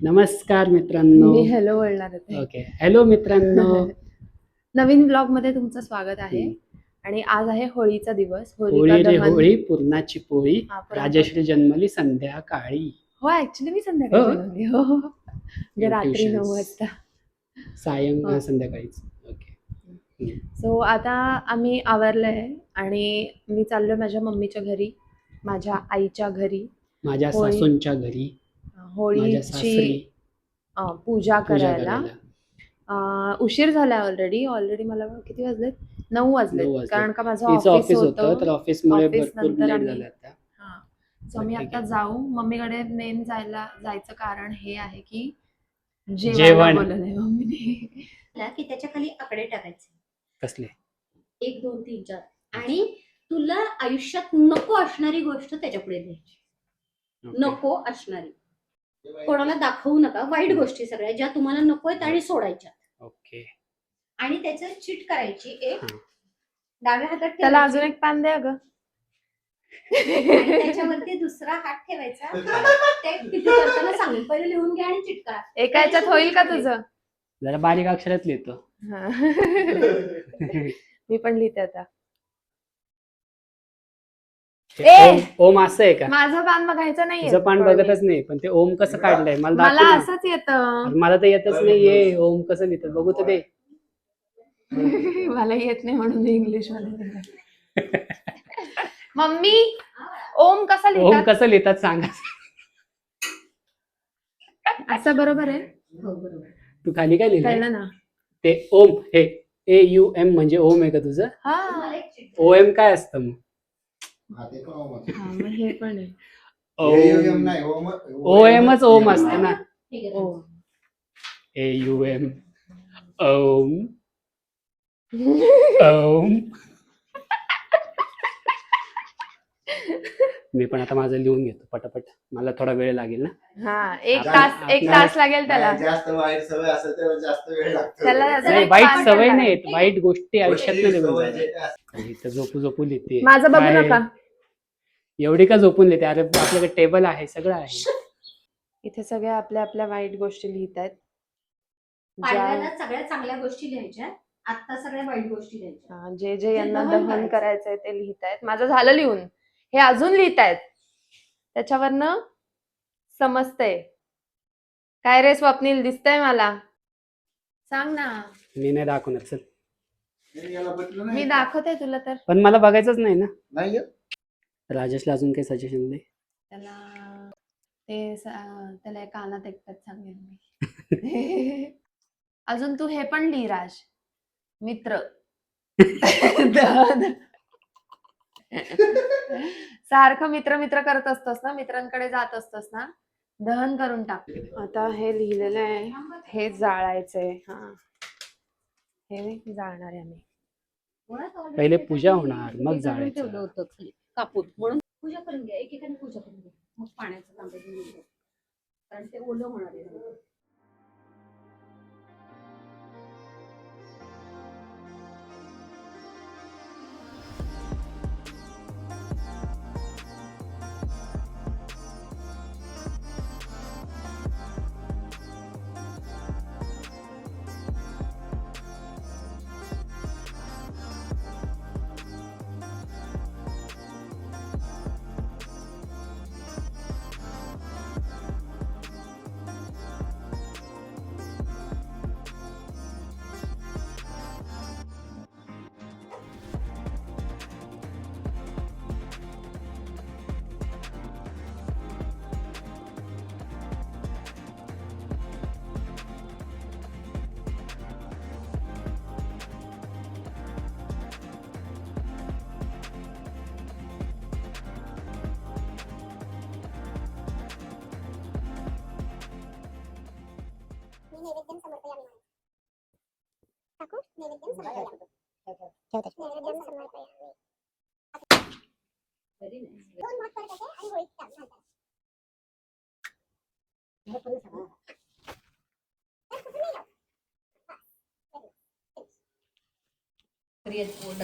नमस्कार मित्रांनो. मी हॅलो बोलणार होते. ओके, हॅलो मित्रांनो. नवीन ब्लॉग मध्ये तुमचं स्वागत आहे. आणि आज आहे होळीचा दिवस. होळी रे होळी पुरणाची पोळी, हा, राजश्री जन्मली संध्याकाळी. हो, ऍक्च्युली मी संध्याकाळी जन्मली. हो, म्हणजे रात्री 9 वाजता संध्याकाळीच. ओके. सो आता आम्ही आवरलंय आणि मी चाललोय माझ्या मम्मीच्या घरी, माझ्या आईच्या घरी, माझ्या सासूंच्या घरी, होळीची पूजा करायला. उशीर झाला ऑलरेडी मला किती वाजलेत? 9 वाजलेत. कारण का माझं ऑफिस होतं, तर ऑफिसमुळे ऑफिस भरपूर नंतर लेट झालं आता. सो मी आता जाऊ मम्मीकडे. मेन जायचं कारण हे आहे की जेवण बोलले मम्मीने की त्याच्या खाली आकडे टाकायचे. कसले? 1 2 3 4 आणि तुला आयुष्यात नको असणारी गोष्ट त्याच्या पुढे लिहायची. नको असणारी, कोणाला दाखवू नका. वाईट गोष्टी सगळ्या ज्या तुम्हाला नको आहेत आणि सोडायच्या. ओके. आणि त्याचं चीट करायची. एक डाव्या हातात त्याला अजून एक पान द्या ग. त्याच्यावरती दुसरा हात ठेवायचा. ते किती करताना सांगेल. पहिले लिहून घ्या आणि चीट करा. एका ह्याच्यात होईल का तुझं? जरा बारीक अक्षरात लिहितो. मी पण लिहिते आता. ओम असं आहे का? माझं पान बघायचं नाही. तुझं पान बघतच नाही, पण ते ओम कसं काढलंय मला असंच येतं. मला तर येतच नाहीये. ओम कसं लिहितात बघू तर दे. मला येत नाही म्हणून मी इंग्लिश मध्ये. मम्मी, ओम कसं लिहितात? ओम कसं लिहितात सांगा. असं बरोबर आहे? हो बरोबर. तू खाली काय लिहिलंय? कळलं ना. ते ओम हे AUM म्हणजे ओम आहे का तुझं? OM काय असतं मग? मग हे पण आहे. OMच ओम असतं ना. AUM ओम ओम. मी पण आता माझं लिहून घेतो पटापट. मला थोडा वेळ लागेल ना. एक तास लागेल त्याला. जास्त वाईट सवय असेल तर जास्त वेळ लागतो. त्याला वाईट सवय नाही, वाईट गोष्टी आयुष्यात नाही. झोपू लिहिते. माझं बघू नका. एवढी का झोपून लिहिते? अरे आपल्याकडे टेबल आहे, सगळं आहे. इथे सगळ्या आपल्या आपल्या वाईट गोष्टी लिहितायत. सगळ्या चांगल्या गोष्टी लिहायच्या. आता सगळ्या वाईट गोष्टी लिहायच्या. जे यांना दहन करायचंय ते लिहितायत. माझं झालं लिहून. हे अजून लिहितायत. त्याच्यावरनं समजतंय. काय रे स्वप्नील, दिसतंय मला? सांग ना. मी नाही दाखवणार. चल, मी दाखवते तुला तर. पण मला बघायचंच नाही ना. राजेशला अजून काही सजेशन दे. त्याला कानात एकटाच सांगेल मी. अजून तू हे पण लिही राज. मित्र. सारखं मित्र करत असतोस ना, मित्रांकडे जात असतोस ना, दहन करून टाक. आता हे लिहिलेलं आहे, हे जाळायचंय. हे जाळणार आहे आम्ही. पहिले पूजा होणार, मग जाळायचं. ठेवलं होतं खाली कापून, म्हणून पूजा करून घ्या. एकेकाने पूजा करून घ्या. मग पाण्याचं तांब्या घेऊन घ्या, कारण ते ओलं होणार आहे.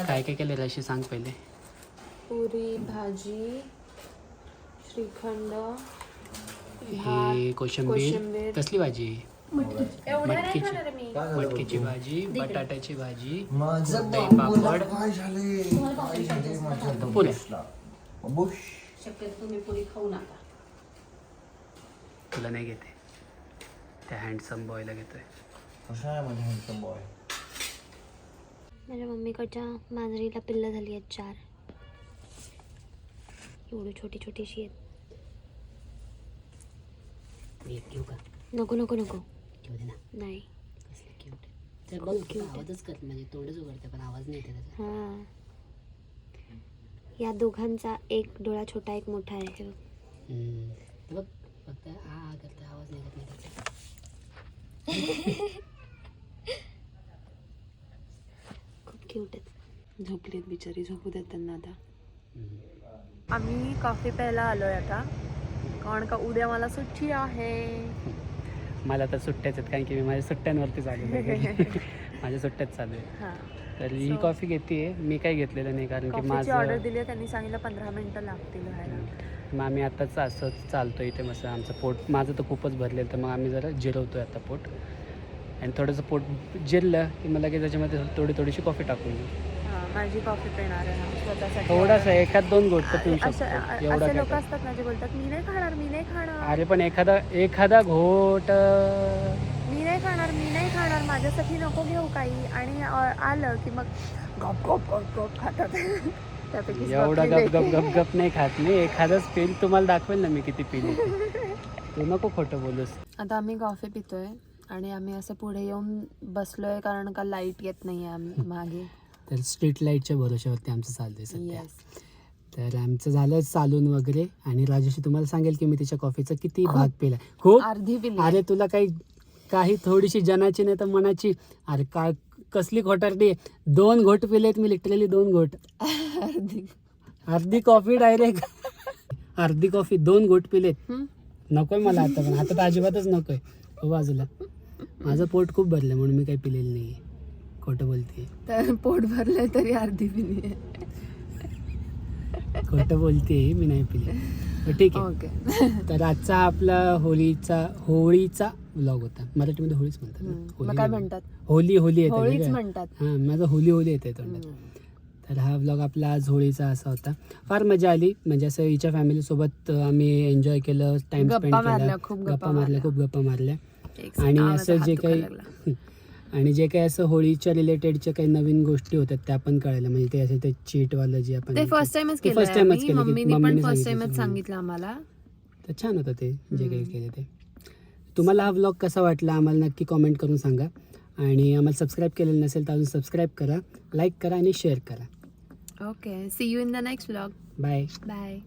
काय काय केलं अशी सांग पहिले. पुरी भाजी, श्रीखंड, ही कोशिंबीर. कोशिंबीर. कसली भाजी? एवढं नाही मटकीची. खाणार आहे मी. मटकीची भाजी, बटाट्याची भाजी, माझं दही पापड. काय झाले पुऱ्या. शक्यतो तुम्ही पुरी खाऊ नका. तुला नाही घेते, त्या हँडसम बॉयला घेतोय. कसा आहे माझ्या हँडसम बॉय? माझ्या मम्मीकडच्या मांजरीला पिल्लं झाली आहेत 4. एवढी छोटी छोटीशी आहेत. मी एक घेऊ का? नको नको नको घेऊ दे ना. नाही. कसली क्यूट. तर बघ आवाजच करत, म्हणजे तोंडच उघडते पण आवाज नाही येते त्याचा. हां, या दोघांचा एक डोळा छोटा एक मोठा आहे. हे बघ. ते बघ फक्त हा करते, आवाज नाही करत. खूप क्यूट आहेत. झोपलीत बिचारी, झोपू देत त्यांना आता. आम्ही कॉफी प्यायला आलोय आता, कारण का उद्या मला सुट्टी आहे. मला तर सुट्ट्याच आहेत, कारण की मी माझ्या सुट्ट्यांवरतीच आलेलो आहे. माझ्या सुट्ट्याच चालू आहे. हां, तर ही कॉफी घेते. मी काही घेतलेलं नाही, कारण की कॉफीची ऑर्डर माझं दिली आहे. त्यांनी सांगितलं 15 मिनिटं लागतील व्हायला. मग आम्ही आताच असंच चालतो इथे. मस्त आमचं पोट, माझं तर खूपच भरलेलं, तर मग आम्ही जरा जिरवतोय आता पोट. आणि थोडंसं पोट जिरलं की मला की त्याच्यामध्ये थोडीशी कॉफी टाकून देऊ. हां, माझी कॉफी पिणार आहे हा, स्वतःसाठी. थोडासा एखाद 2 घोट तर पिऊ असे शकतो, असे एवढा लोक काय. असतात ना जे बोलतात मी नाही खाणार, मी नाही खाणार, अरे पण एखादा घोट. मी नाही खाणार, मी नाही खाणार, माझ्यासाठी नको घेऊ काही. आणि आलं की मग गप गप गप गप खातात. त्यापैकी एवढा गप गप गप गप नाही खात मी. एखादंच पेल तुम्हाला दाखवेल ना मी किती पिली. तू नको खोटं बोलूस. आता आम्ही कॉफी पितोय आणि आम्ही असं पुढे येऊन बसलोय, कारण का लाईट येत नाहीये मागे. तर स्ट्रीट लाईटच्या भरोश्यावरती आमचं चालतंय सध्या. येस. तर आमचं झालं चालून वगैरे. आणि राजेशी तुम्हाला सांगेल की मी तिच्या कॉफीचा किती भाग पिला. खूप. अर्धी पिली. अरे तुला काही थोडीशी जनाची नाही तर मनाची. अरे काय कसली खोटारडी. 2 घोट पिलेत मी, लिटरली 2 घोट. अर्धी कॉफी डायरेक्ट. अर्धी कॉफी 2 घोट पिलेत. नकोय मला आता, पण आता तर अजिबातच नकोय. हो बाजूला. माझं पोट खूप भरलं म्हणून मी काही पिलेलं नाही. खोटं बोलते. तर पोट भरलंय तरी अर्धी पिली आहे. खोटं बोलते, मी नाही पिले. पण ठीक आहे. ओके. तर आजचा आपला होळीचा व्लॉग होता. मराठीमध्ये होळीच म्हणतात ना? होळी मग काय नाही. म्हणतात? होळी येते होळीच नाही का? म्हणतात. हां, माझं होळी येते तोंडात. तर हा व्लॉग आपला आज होळीचा असा होता. फार मजा आली. म्हणजे असं हिच्या फॅमिलीसोबत आम्ही एन्जॉय केलं, टाइम स्पेंड गप्पा मारल्या, केला, खूप खूप गप्पा मारल्या. एक आणि आवाज असं हात जे दुखायला काही लागला. आणि जे काही असं होळीच्या रिलेटेडच्या काही नवीन गोष्टी होत्या त्या पण कळायला. म्हणजे ते असं ते चीटवालं जे आपण ते फर्स्ट टाइमच ते केलं. first timeच केलं की मम्मीने पण मम्मीने फर्स्ट सांगितलं. टाइमच सांगितलं आम्हाला. तर छान होतं ते जे काही केलं ते. तुम्हाला हा व्लॉग कसा वाटला आम्हाला नक्की कॉमेंट करून सांगा. आणि आम्हाला सबस्क्राईब केलेलं नसेल तर अजून सबस्क्राईब करा, लाईक करा आणि शेअर करा. Okay, see you in the next vlog. Bye. Bye.